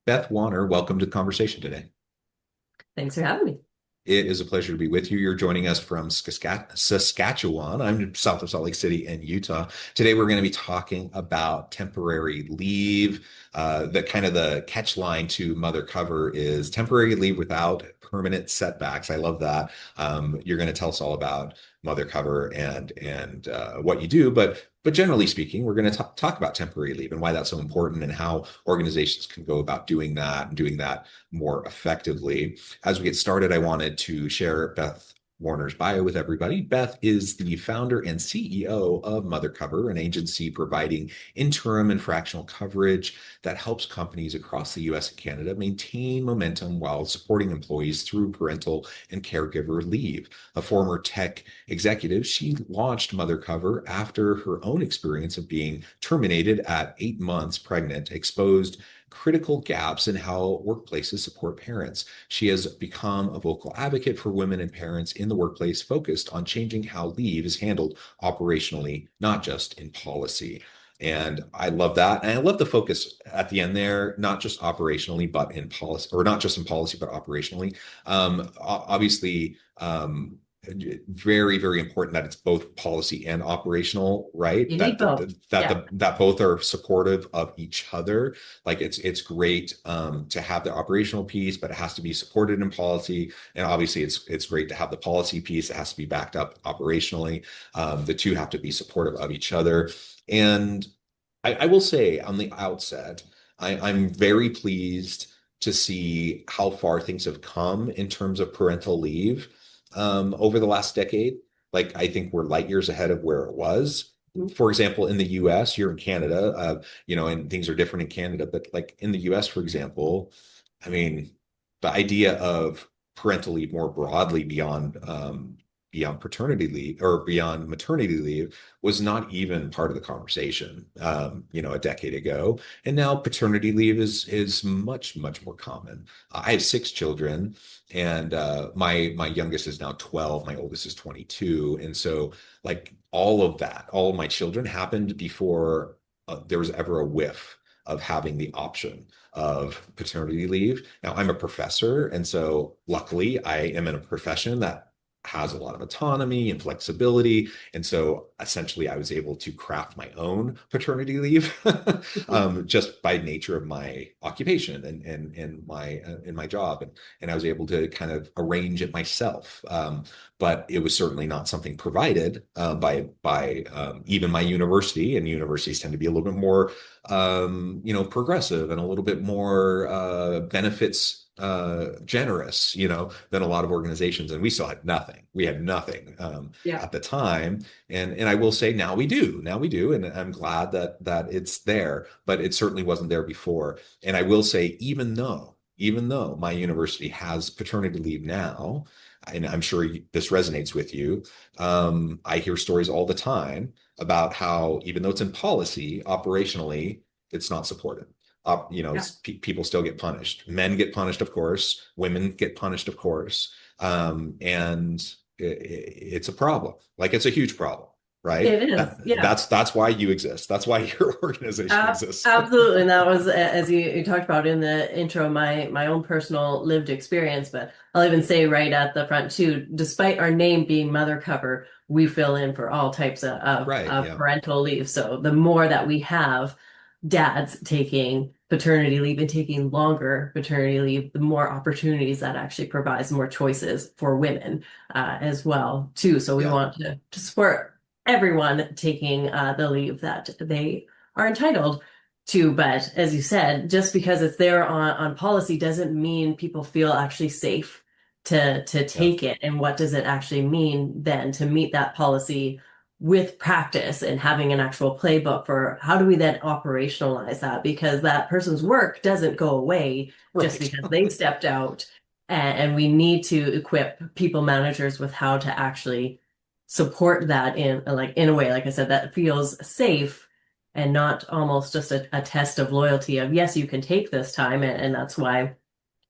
Beth Wanner, welcome to the conversation today. Thanks for having me. It is a pleasure to be with you. You're joining us from Saskatchewan. I'm south of Salt Lake City in Utah. Today, we're going to be talking about temporary leave. The catch line to Mother Cover is temporary leave without permanent setbacks. I love that. You're going to tell us all about Mother Cover and what you do, but generally speaking, we're going to talk about temporary leave and why that's so important and how organizations can go about doing that and doing that more effectively. As we get started, I wanted to share Beth Warner's bio with everybody. Beth is the founder and CEO of Mother Cover, an agency providing interim and fractional coverage that helps companies across the US and Canada maintain momentum while supporting employees through parental and caregiver leave. A former tech executive, she launched Mother Cover after her own experience of being terminated at 8 months pregnant, exposed critical gaps in how workplaces support parents. She has become a vocal advocate for women and parents in the workplace, focused on changing how leave is handled operationally, not just in policy. And I love that. And I love the focus at the end there, not just operationally, but in policy, or not just in policy, but operationally. Obviously, very, very important that it's both policy and operational, right? You need That both. Yeah. that both are supportive of each other. Like it's great to have the operational piece, but it has to be supported in policy. And obviously, it's great to have the policy piece. It has to be backed up operationally. The two have to be supportive of each other. And I will say on the outset, I'm very pleased to see how far things have come in terms of parental leave over the last decade. Like, I think we're light years ahead of where it was. For example, in the US, you're in Canada, and things are different in Canada, but like in the US, for example, I mean, the idea of parental leave more broadly beyond paternity leave or beyond maternity leave was not even part of the conversation, a decade ago. And now paternity leave is much, much more common. I have six children, and my youngest is now 12, my oldest is 22. And so, like, all of that, all of my children happened before there was ever a whiff of having the option of paternity leave. Now, I'm a professor, and so luckily I am in a profession that has a lot of autonomy and flexibility. And so essentially I was able to craft my own paternity leave just by nature of my occupation and my job. And I was able to kind of arrange it myself. But it was certainly not something provided by even my university. And universities tend to be a little bit more progressive and a little bit more benefits generous, than a lot of organizations. And we still had nothing. We had nothing Yeah. at the time. And I will say now we do. Now we do. And I'm glad that it's there, but it certainly wasn't there before. And I will say, even though my university has paternity leave now, and I'm sure this resonates with you, I hear stories all the time about how, even though it's in policy, operationally, it's not supported. Yeah. People still get punished. Men get punished, of course. Women get punished, of course. And it's a problem. Like, it's a huge problem, right? It is. Yeah. That's why you exist. That's why your organization exists. Absolutely. And that was, as you talked about in the intro, my own personal lived experience. But I'll even say right at the front too, despite our name being Mother Cover, we fill in for all types Right. of Yeah. parental leave. So the more that we have dads taking paternity leave and taking longer paternity leave, the more opportunities that actually provides more choices for women as well too. So we Yeah. want to support everyone taking the leave that they are entitled to. But as you said, just because it's there on policy doesn't mean people feel actually safe to Yeah. take it. And what does it actually mean then to meet that policy with practice and having an actual playbook for how do we then operationalize that? Because that person's work doesn't go away just Right. because they stepped out. And we need to equip people managers with how to actually support that in a way, like I said, that feels safe and not almost just a test of loyalty of, yes, you can take this time. And that's why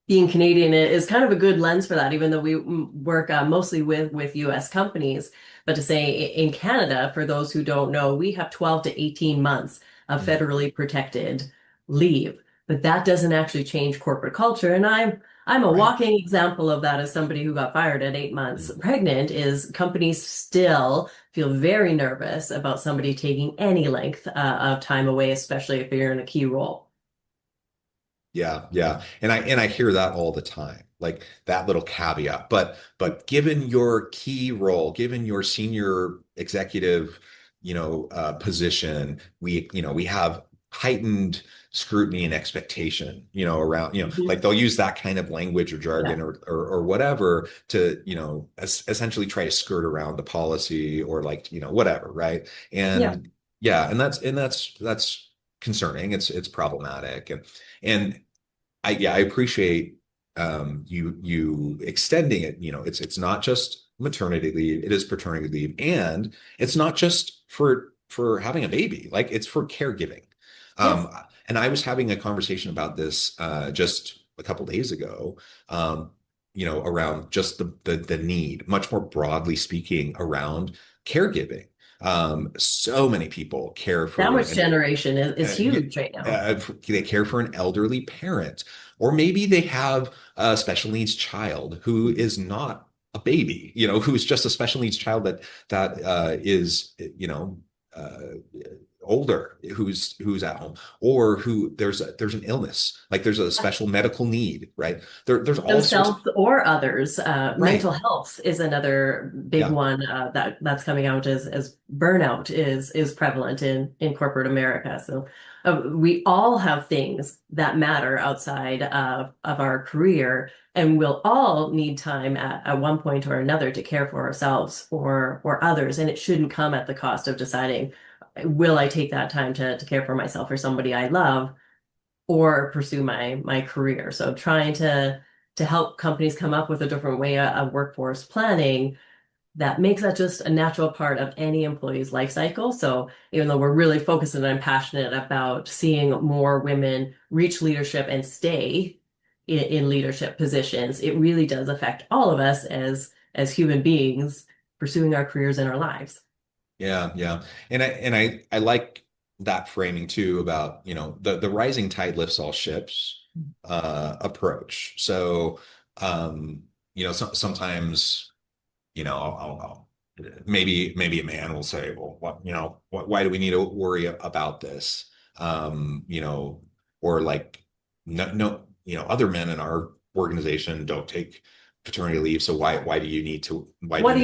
being Canadian is kind of a good lens for that, even though we work mostly with US companies. But to say in Canada, for those who don't know, we have 12 to 18 months of Mm. federally protected leave. but that doesn't actually change corporate culture. And I'm a Right. walking example of that as somebody who got fired at 8 months pregnant, is companies still feel very nervous about somebody taking any length of time away, especially if you're in a key role. Yeah, yeah. And I hear that all the time. Like that little caveat. But given your key role, given your senior executive, position, we have heightened scrutiny and expectation, around, Mhm. like they'll use that kind of language or Yeah. jargon or whatever to, essentially try to skirt around the policy or like, whatever, right? Yeah. And yeah, and that's concerning. It's problematic. And I appreciate you extending it. It's not just maternity leave, it is paternity leave, and it's not just for having a baby, like it's for caregiving. Yes. Um, and I was having a conversation about this just a couple days ago, around just the need, much more broadly speaking, around caregiving. So many people care for Sandwich an generation is yeah, huge right now. they care for an elderly parent, or maybe they have a special needs child who is not a baby, who's just a special needs child that is, uh, older, who's at home, or who there's an illness, like there's a special medical need, right? There's all sorts of Themselves or others. right. Mental health is another big Yeah, one that's coming out as burnout is prevalent in corporate America. So we all have things that matter outside of our career, and we'll all need time at one point or another to care for ourselves or others, and it shouldn't come at the cost of deciding, will I take that time to care for myself or somebody I love, or pursue my career. So trying to help companies come up with a different way of workforce planning that makes that just a natural part of any employee's life cycle. So even though we're really focused and I'm passionate about seeing more women reach leadership and stay in leadership positions, it really does affect all of us as human beings pursuing our careers in our lives. yeah, yeah. And I like that framing too about, the rising tide lifts all ships approach. So sometimes, maybe a man will say, well, why do we need to worry about this? You know, or like no, other men in our organization don't take paternity leave, so why do What you are need you to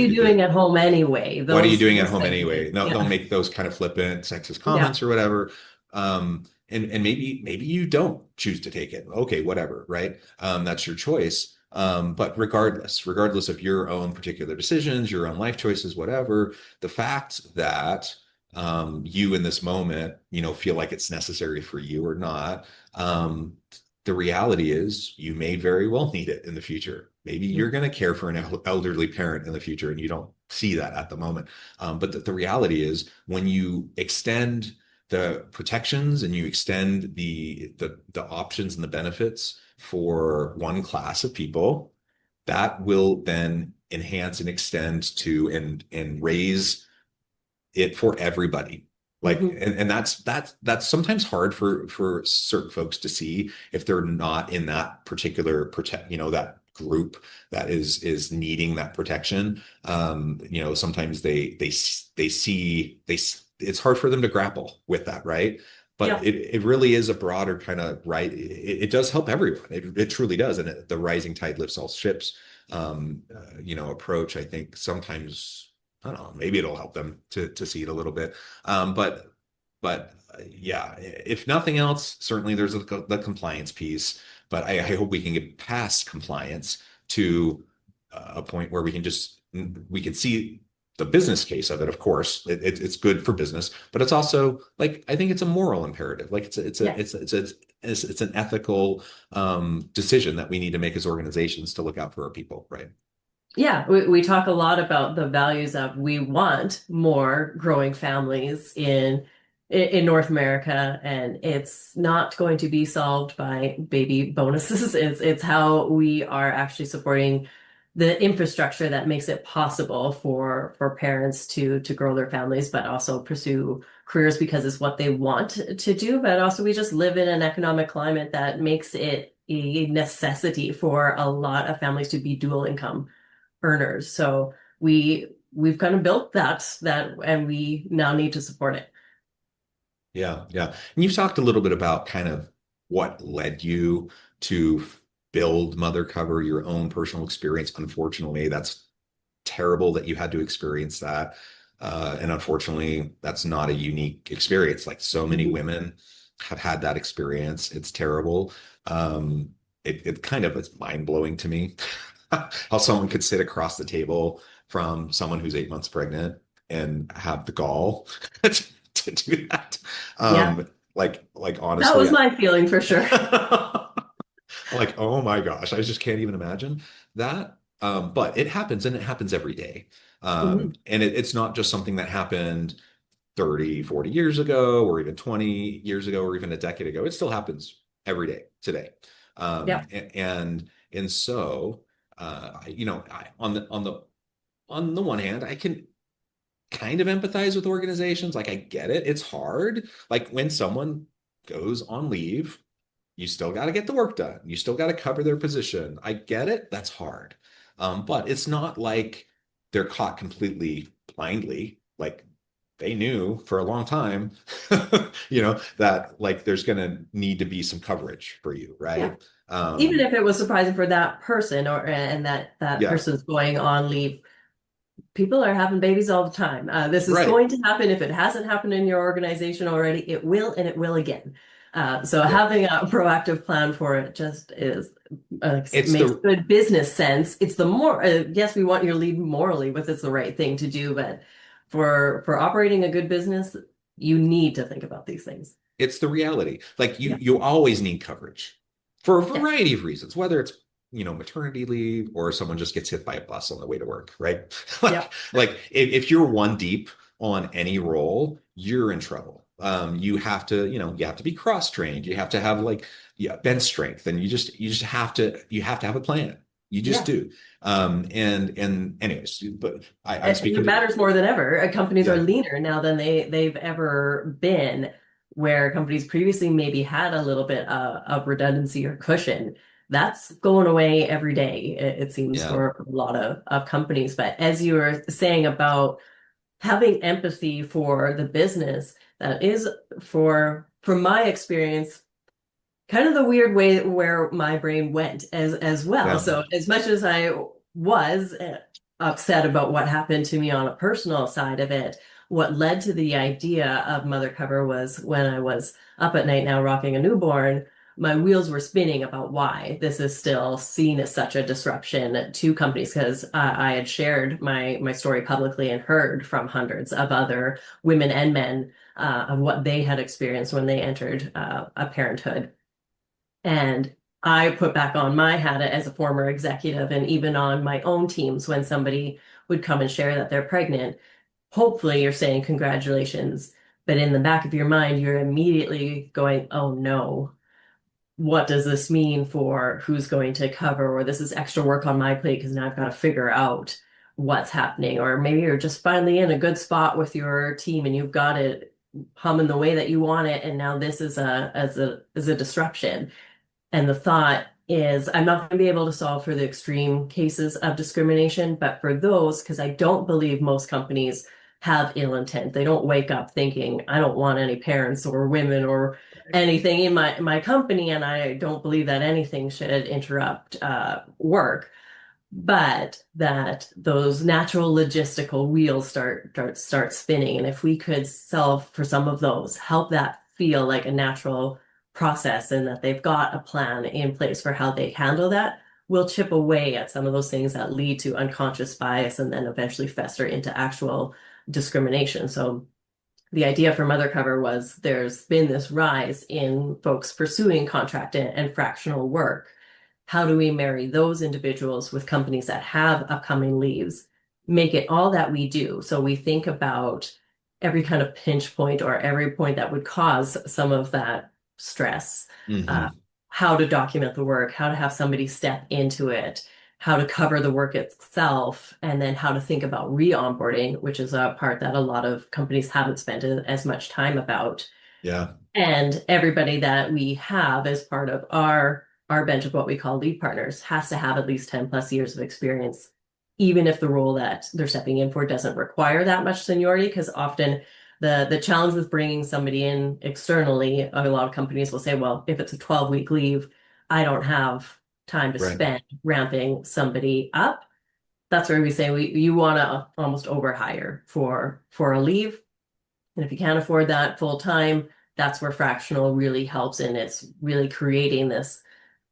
do doing it? at home anyway? What are you Those doing at those home type of anyway? things. No, they'll Yeah. make those kind of flippant, sexist Yeah. comments or whatever. And maybe you don't choose to take it. Okay, whatever, right? That's your choice. But regardless of your own particular decisions, your own life choices, whatever, the fact that you in this moment, feel like it's necessary for you or not, the reality is you may very well need it in the future. Maybe you're going to care for an elderly parent in the future and you don't see that at the moment. But the reality is when you extend the protections and you extend the options and the benefits for one class of people, that will then enhance and extend to and raise it for everybody. Like, Mhm. and that's sometimes hard for certain folks to see if they're not in that particular that group that is needing that protection. Sometimes they see it's hard for them to grapple with that, right? But Yeah. it really is a broader kind of right. It does help everyone. It truly does, and the rising tide lifts all ships. Approach. I think sometimes I don't know, maybe it'll help them to see it a little bit. Yeah, if nothing else, certainly there's the compliance piece, but I hope we can get past compliance to a point where we can see the business case of it. Of course, it's good for business, but it's also like I think it's a moral imperative. Like Yeah. it's an ethical decision that we need to make as organizations to look out for our people, right? Yeah, we talk a lot about the values of we want more growing families in North America, and it's not going to be solved by baby bonuses. It's how we are actually supporting the infrastructure that makes it possible for parents to grow their families, but also pursue careers because it's what they want to do. But also we just live in an economic climate that makes it a necessity for a lot of families to be dual income earners. So we've kind of built that and we now need to support it. Yeah, yeah. And you've talked a little bit about kind of what led you to build Mother Cover, your own personal experience. Unfortunately, that's terrible that you had to experience that. And unfortunately, that's not a unique experience. Like so many Mhm. women have had that experience. It's terrible. It kind of is mind-blowing to me how someone could sit across the table from someone who's 8 months pregnant and have the gall to do that. Yeah, Like that honestly, was my feeling for sure. like, oh my gosh, I just can't even imagine that. But it happens and it happens every day. Mhm. And it's not just something that happened 30, 40 years ago, or even 20 years ago, or even a decade ago. It still happens every day today. Yep. And so, on the one hand, I can kind of empathize with organizations. Like I get it. It's hard. Like when someone goes on leave, you still got to get the work done. You still got to cover their position. I get it. That's hard. But it's not like they're caught completely blindly. Like they knew for a long time, that like there's going to need to be some coverage for you, Yeah. right? Even Um, if it was surprising for that person or and that yeah, person's going on leave, people are having babies all the time. This is right. going to happen. If it hasn't happened in your organization already, it will, and it will again. So Yeah. having a proactive plan for it just is, like I said, It's makes the good business sense. It's the more, yes, we want you to lead morally, but it's the right thing to do. But for operating a good business, you need to think about these things. it's the reality. Like you Yeah. you always need coverage for a Yeah. variety of reasons, whether it's maternity leave or someone just gets hit by a bus on the way to work, right? Yeah. Like if you're one deep on any role, you're in trouble. You have to be cross-trained. You have to have like bench strength, and you just have to have a plan. You just Yeah. do. And anyways, but I'm And it speaking to matters more than ever. Companies are yeah, leaner now than they've ever been, where companies previously maybe had a little bit of redundancy or cushion. That's going away every day, it seems, yeah. for a lot of companies. But as you were saying about having empathy for the business, that is, from my experience, kind of the weird way where my brain went as well. Yeah. So as much as I was upset about what happened to me on a personal side of it, what led to the idea of Mother Cover was when I was up at night now rocking a newborn, my wheels were spinning about why this is still seen as such a disruption to companies because I had shared my story publicly and heard from hundreds of other women and men of what they had experienced when they entered a parenthood. And I put back on my hat as a former executive and even on my own teams when somebody would come and share that they're pregnant. Hopefully, you're saying congratulations, but in the back of your mind, you're immediately going, oh no, what does this mean for who's going to cover? Or this is extra work on my plate because now I've got to figure out what's happening. Or maybe you're just finally in a good spot with your team and you've got it humming the way that you want it. And now this is a disruption. And the thought is, I'm not going to be able to solve for the extreme cases of discrimination, but for those, because I don't believe most companies have ill intent. They don't wake up thinking, I don't want any parents or women or anything in my company, and I don't believe that anything should interrupt work. But that those natural logistical wheels start spinning, and if we could solve for some of those, help that feel like a natural process, and that they've got a plan in place for how they handle that, will chip away at some of those things that lead to unconscious bias and then eventually fester into actual discrimination. So the idea for Mother Cover was there's been this rise in folks pursuing contract and fractional work. How do we marry those individuals with companies that have upcoming leaves? Make it all that we do. So we think about every kind of pinch point or every point that would cause some of that stress, uh, Hmm. how to document the work, how to have somebody step into it, how to cover the work itself, and then how to think about re-onboarding, which is a part that a lot of companies haven't spent as much time about. Yeah. And everybody that we have as part of our bench of what we call lead partners has to have at least 10 plus years of experience, even if the role that they're stepping in for doesn't require that much seniority, because often the challenge with bringing somebody in externally, a lot of companies will say, well, if it's a 12-week leave, I don't have time to Right. spend ramping somebody up. That's where we say you want to almost overhire for a leave. And if you can't afford that full time, that's where fractional really helps. And it's really creating this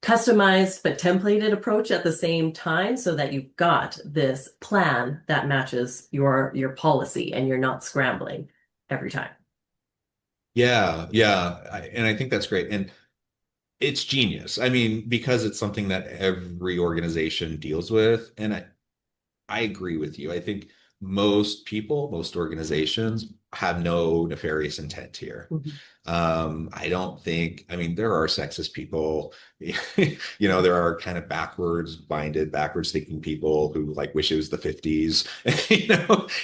customized but templated approach at the same time so that you've got this plan that matches your policy and you're not scrambling every time. Yeah. Yeah. And I think that's great. And it's genius. I mean, because it's something that every organization deals with. And I agree with you. I think most people, most organizations have no nefarious intent here. Mhm. I don't think, I mean, there are sexist people, there are kind of backwards thinking people who like wish it was the 50s,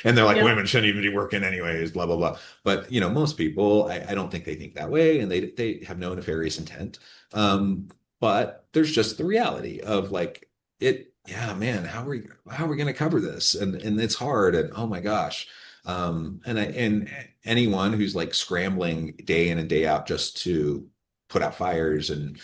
and they're like, Yeah. women shouldn't even be working anyways, blah, blah, blah. But, most people, I don't think they think that way, and they have no nefarious intent. But there's just the reality of like, yeah, man, how are we going to cover this? And it's hard. And oh my gosh. And anyone who's like scrambling day in and day out just to put out fires and,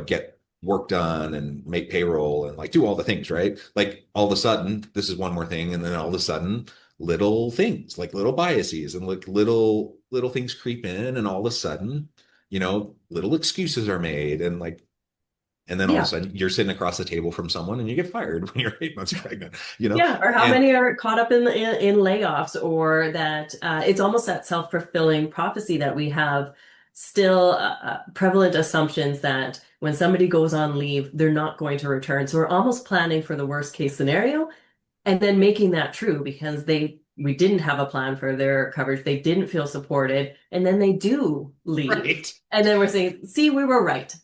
get work done and make payroll and like do all the things, right? Like all of a sudden, this is one more thing. And then all of a sudden, little things like little biases and like little things creep in. And all of a sudden, little excuses are made. And then all of a Yeah. sudden you're sitting across the table from someone and you get fired when you're 8 months pregnant. Yeah, or how And many are caught up in layoffs, or that it's almost that self-fulfilling prophecy that we have still prevalent assumptions that when somebody goes on leave, they're not going to return. So we're almost planning for the worst case scenario and then making that true because we didn't have a plan for their coverage. They didn't feel supported, and then they do leave. right. And then we're saying, see, we were right.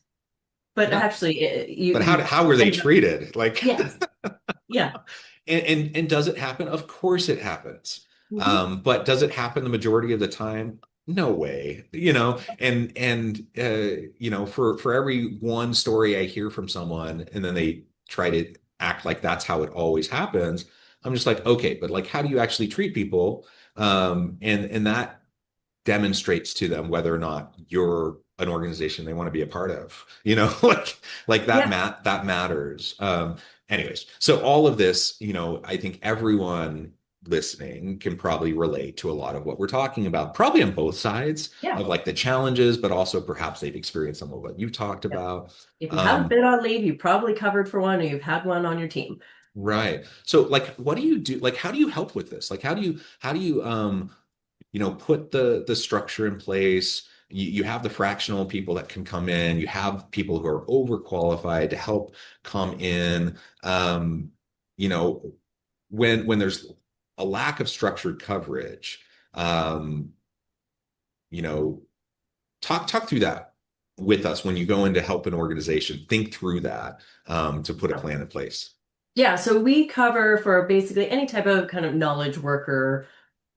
But Yeah. actually, But how were they end up, treated? Like, yes, yeah. and does it happen? Of course it happens. Mhm. But does it happen the majority of the time? No way. For every one story I hear from someone and then they try to act like that's how it always happens, I'm just like, okay, but like how do you actually treat people? And that demonstrates to them whether or not you're an organization they want to be a part of, like Yeah. that matters. Anyways, so all of this, I think everyone listening can probably relate to a lot of what we're talking about, probably on both sides Yeah. of like the challenges, but also perhaps they've experienced some of what you've talked Yeah. about. If you haven't Um, been on leave, you probably covered for one or you've had one on your team. right. So like, what do you do? Like, how do you help with this? Like, how do you put the structure in place. You have the fractional people that can come in. You have people who are overqualified to help come in. You know, when there's a lack of structured coverage, um, you know, talk through that with us when you go in to help an organization. Think through that to put a plan in place. Yeah, so we cover for basically any type of kind of knowledge worker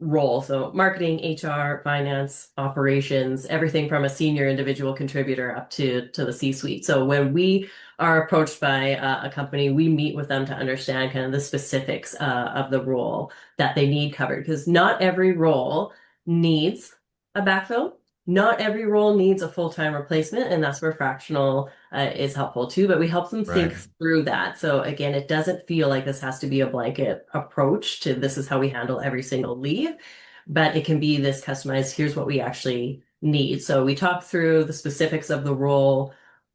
role. So marketing, HR, finance, operations, everything from a senior individual contributor up to the C-suite. So when we are approached by a company, we meet with them to understand kind of the specifics of the role that they need covered. Because not every role needs a backfill. Not every role needs a full-time replacement, and that's where fractional is helpful too. But we help them think Right. through that. So again, it doesn't feel like this has to be a blanket approach to this is how we handle every single leave, but it can be this customized, here's what we actually need. So we talk through the specifics of the role,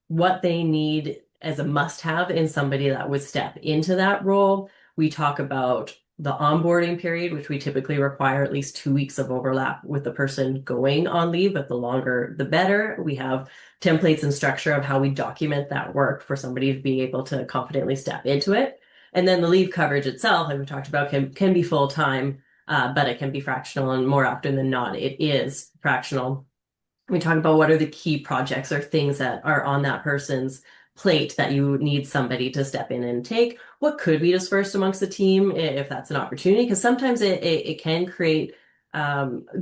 what they need as a must-have in somebody that would step into that role. We talk about the onboarding period, which we typically require at least 2 weeks of overlap with the person going on leave, but the longer, the better. We have templates and structure of how we document that work for somebody to be able to confidently step into it. And then the leave coverage itself, like we talked about, can be full-time, but it can be fractional, and more often than not, it is fractional. We talk about what are the key projects or things that are on that person's plate that you need somebody to step in and take. What could be dispersed amongst the team if that's an opportunity? Because sometimes it can create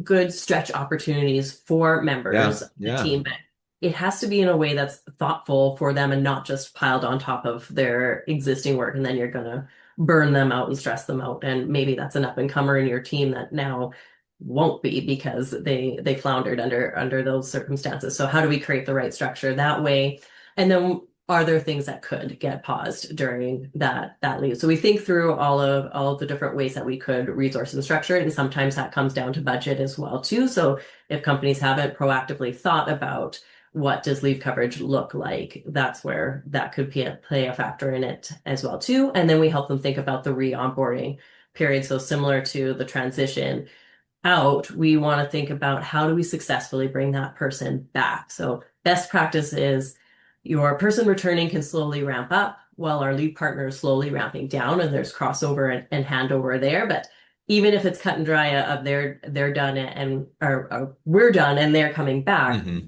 good stretch opportunities for members Yeah, of the yeah. team, but it has to be in a way that's thoughtful for them and not just piled on top of their existing work. And then you're going to burn them out and stress them out. And maybe that's an up and comer in your team that now won't be because they floundered under those circumstances. So how do we create the right structure that way? And then are there things that could get paused during that leave? So we think through all of the different ways that we could resource and structure it. And sometimes that comes down to budget as well too. So if companies haven't proactively thought about what does leave coverage look like, that's where that could play a factor in it as well too. And then we help them think about the re-onboarding period. So similar to the transition out, we want to think about how do we successfully bring that person back. So best practice is your person returning can slowly ramp up while our lead partner is slowly ramping down, and there's crossover and handover there. But even if it's cut and dry of they're done and or we're done and they're coming back, Hmm.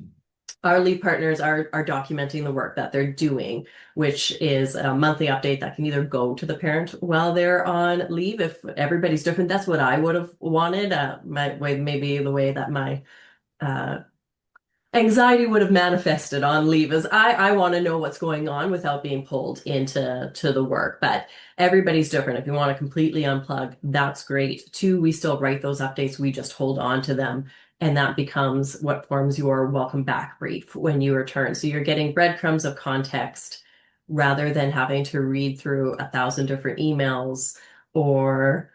our lead partners are documenting the work that they're doing, which is a monthly update that can either go to the parent while they're on leave. If everybody's different, that's what I would have wanted. Maybe the way that my uh, anxiety would have manifested on leave is I want to know what's going on without being pulled into the work. But everybody's different. If you want to completely unplug, that's great. Two, we still write those updates. We just hold on to them. And that becomes what forms your welcome back brief when you return. So you're getting breadcrumbs of context rather than having to read through 1,000 different emails or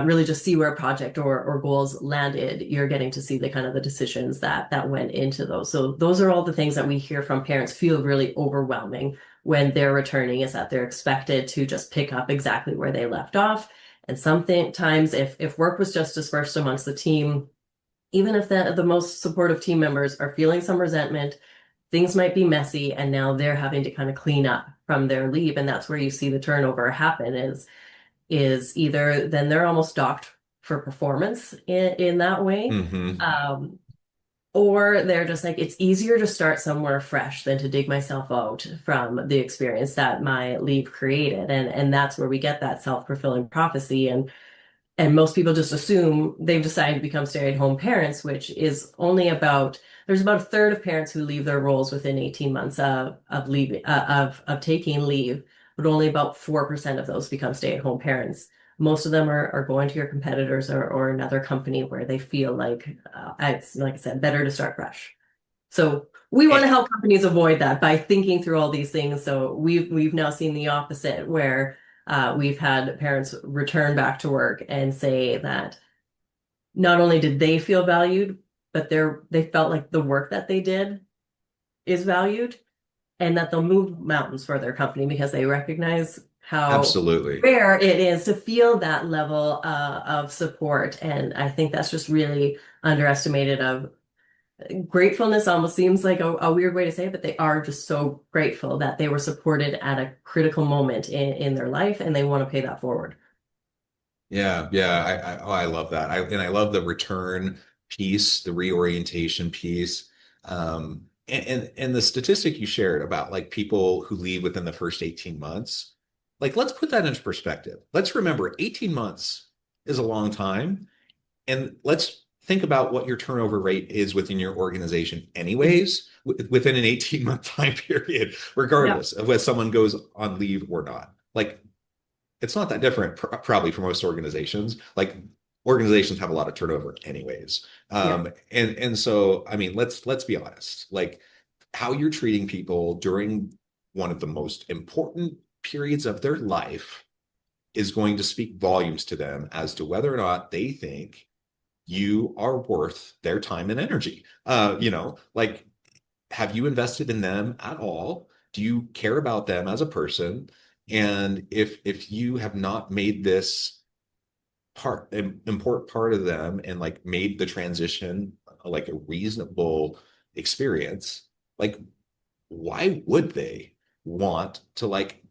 really just see where a project or goals landed. You're getting to see the kind of the decisions that went into those. So those are all the things that we hear from parents feel really overwhelming when they're returning, is that they're expected to just pick up exactly where they left off. And sometimes if work was just dispersed amongst the team, even if the most supportive team members are feeling some resentment, things might be messy, and now they're having to kind of clean up from their leave. And that's where you see the turnover happen is either then they're almost docked for performance in that way. Hmm. Or they're just like, it's easier to start somewhere fresh than to dig myself out from the experience that my leave created. And that's where we get that self-fulfilling prophecy. And most people just assume they've decided to become stay-at-home parents, which is only there's about a third of parents who leave their roles within 18 months of leaving of taking leave, but only about 4% of those become stay-at-home parents. Most of them are going to your competitors or another company where they feel like it's, like I said, better to start fresh. So we want to help companies avoid that by thinking through all these things. So we've now seen the opposite, where we've had parents return back to work and say that not only did they feel valued, but they felt like the work that they did is valued, and that they'll move mountains for their company because they recognize how Absolutely. rare it is to feel that level of support. And I think that's just really underestimated. Of gratefulness almost seems like a weird way to say it, but they are just so grateful that they were supported at a critical moment in their life, and they want to pay that forward. Yeah, yeah. I love that. I love the return piece, the reorientation piece. And the statistic you shared about like people who leave within the first 18 months, like let's put that into perspective. Let's remember 18 months is a long time. And let's think about what your turnover rate is within your organization, anyways, within an 18-month time period, Yeah. regardless of whether someone goes on leave or not. Like, it's not that different, probably for most organizations. Like, organizations have a lot of turnover, anyways. Yeah. And so, I mean, let's be honest. Like, how you're treating people during one of the most important periods of their life is going to speak volumes to them as to whether or not they think you are worth their time and energy. Like, have you invested in them at all? Do you care about them as a person? And if you have not made this an important part of them and like made the transition like a reasonable experience, like why would they want to like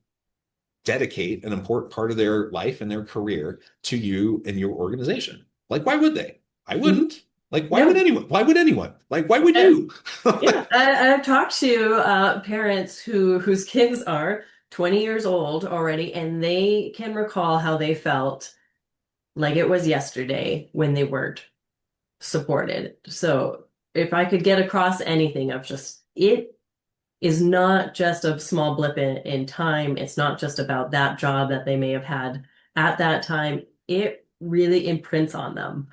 dedicate an important part of their life and their career to you and your organization? Like, why would they? I Mhm. wouldn't. Like, why would No. anyone? Why would anyone? Like, why would Uh, you? yeah, I've talked to parents whose kids are 20 years old already, and they can recall how they felt like it was yesterday when they weren't supported. So if I could get across anything of just it is not just a small blip in time. It's not just about that job that they may have had at that time. It really imprints on them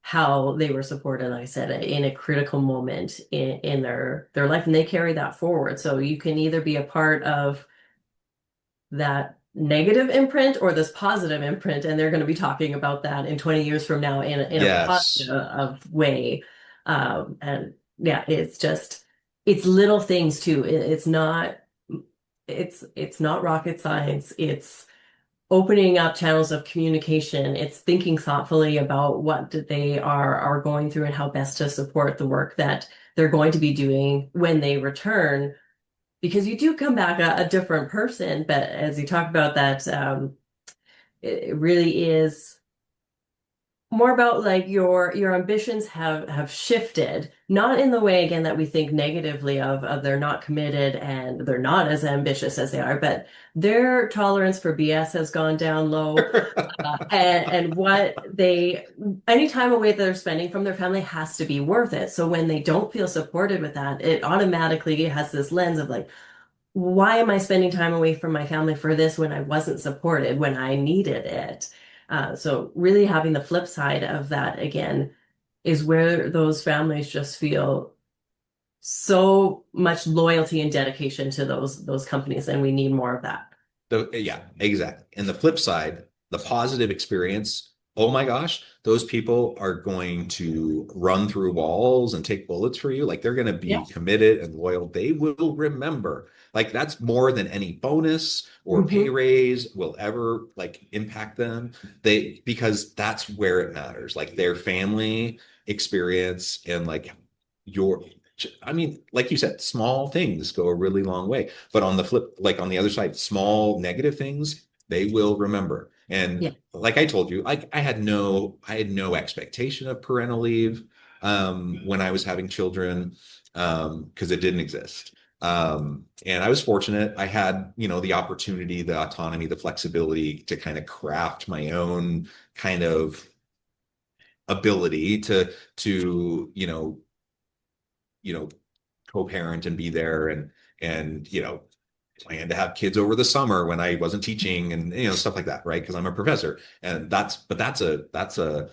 how they were supported, like I said, in a critical moment in their life, and they carry that forward. So you can either be a part of that negative imprint or this positive imprint, and they're going to be talking about that in 20 years from now in a positive Yes. of way. And yeah, it's just it's little things too. It's not rocket science. It's opening up channels of communication. It's thinking thoughtfully about what they are going through and how best to support the work that they're going to be doing when they return, because you do come back a different person. But as you talk about that, it really is more about like your ambitions have shifted, not in the way again that we think negatively of they're not committed and they're not as ambitious as they are, but their tolerance for BS has gone down low. And what they, any time away that they're spending from their family has to be worth it. So when they don't feel supported with that, it automatically has this lens of like, why am I spending time away from my family for this when I wasn't supported, when I needed it? So really having the flip side of that again is where those families just feel so much loyalty and dedication to those companies, and we need more of that. Yeah, exactly. And the flip side, the positive experience, oh my gosh, those people are going to run through walls and take bullets for you. Like they're going to Yeah. be committed and loyal. They will remember. Like that's more than any bonus or pay Hmm. raise will ever like impact them. Because that's where it matters. Like their family experience and like your I mean, like you said, small things go a really long way. But on the flip, like on the other side, small negative things, they will remember. Yeah. And like I told you, I had no expectation of parental leave when I was having children because it didn't exist. And I was fortunate. I had, the opportunity, the autonomy, the flexibility to kind of craft my own kind of ability to you know, co-parent and be there and plan to have kids over the summer when I wasn't teaching and stuff like that, right? Because I'm a professor, and that's a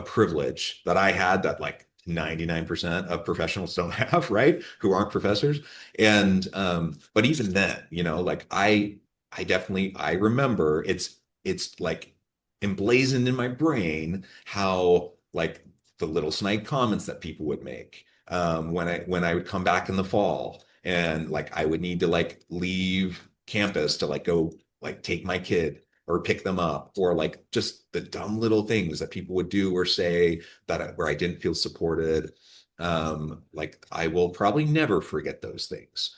privilege that I had that like 99% of professionals don't have, right? Who aren't professors. And but even then, like I definitely I remember it's like emblazoned in my brain how like the little snide comments that people would make when I would come back in the fall and like I would need to like leave campus to like go like take my kid or pick them up or like just the dumb little things that people would do or say where I didn't feel supported. Like I will probably never forget those things,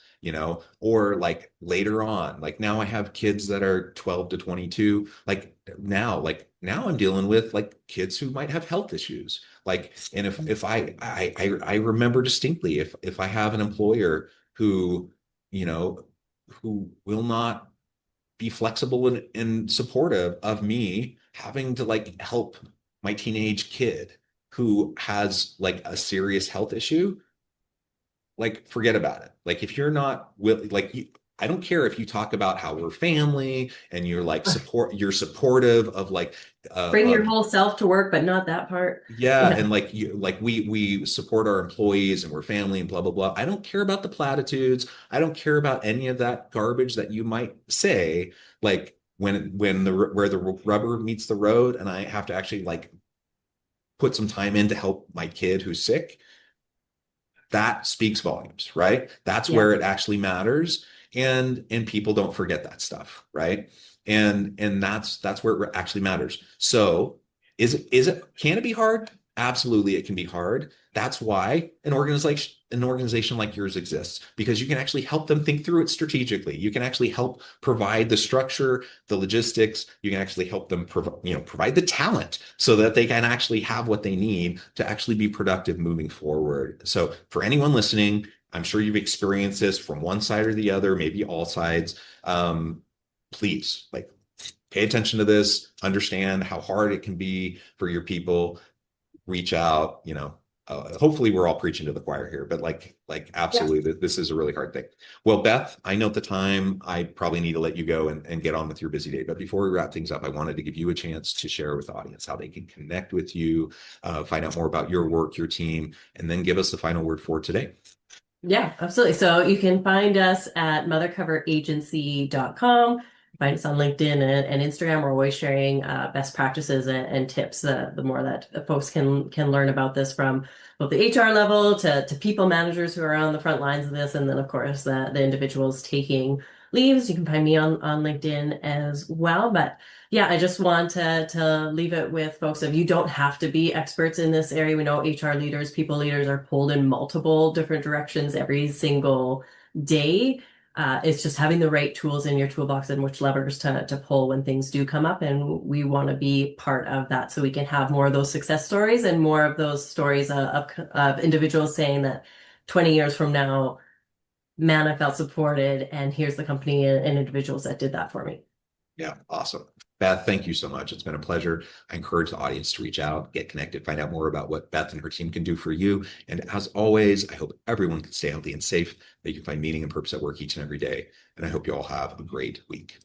or like later on, like now I have kids that are 12 to 22, like now I'm dealing with like kids who might have health issues. Like, and if I remember distinctly if I have an employer who, you know, who will not be flexible and supportive of me having to like help my teenage kid who has like a serious health issue, like forget about it. Like if you're not like I don't care if you talk about how we're family and you're supportive of like Bring your of whole self to work, but not that part. yeah, Yeah. and we support our employees and we're family and blah blah blah. I don't care about the platitudes. I don't care about any of that garbage that you might say. Like when where the rubber meets the road, and I have to actually like put some time in to help my kid who's sick. That speaks volumes, right? That's Yeah. where it actually matters, and people don't forget that stuff, right? And that's where it actually matters. So, can it be hard? Absolutely, it can be hard. That's why an organization like yours exists, because you can actually help them think through it strategically. You can actually help provide the structure, the logistics. You can actually help them provide the talent so that they can actually have what they need to actually be productive moving forward. So for anyone listening, I'm sure you've experienced this from one side or the other, maybe all sides. Please, like, pay attention to this, understand how hard it can be for your people, reach out, hopefully we're all preaching to the choir here, but Yeah. absolutely, this is a really hard thing. Well, Beth, I know at the time I probably need to let you go and get on with your busy day. But before we wrap things up, I wanted to give you a chance to share with the audience how they can connect with you, find out more about your work, your team, and then give us the final word for today. Yeah, absolutely. So you can find us at mothercoveragency.com. Find us on LinkedIn and Instagram. We're always sharing best practices and tips. The more that folks can learn about this, from both the HR level to people managers who are on the front lines of this, and then of course the individuals taking leaves. You can find me on LinkedIn as well. But yeah, I just want to leave it with folks of, you don't have to be experts in this area. We know HR leaders, people leaders are pulled in multiple different directions every single day. It's just having the right tools in your toolbox and which levers to pull when things do come up. And we want to be part of that so we can have more of those success stories and more of those stories of individuals saying that 20 years from now, man, I felt supported, and here's the company and individuals that did that for me. Yeah, awesome. Beth, thank you so much. It's been a pleasure. I encourage the audience to reach out, get connected, find out more about what Beth and her team can do for you. And as always, I hope everyone can stay healthy and safe, that you can find meaning and purpose at work each and every day. And I hope you all have a great week.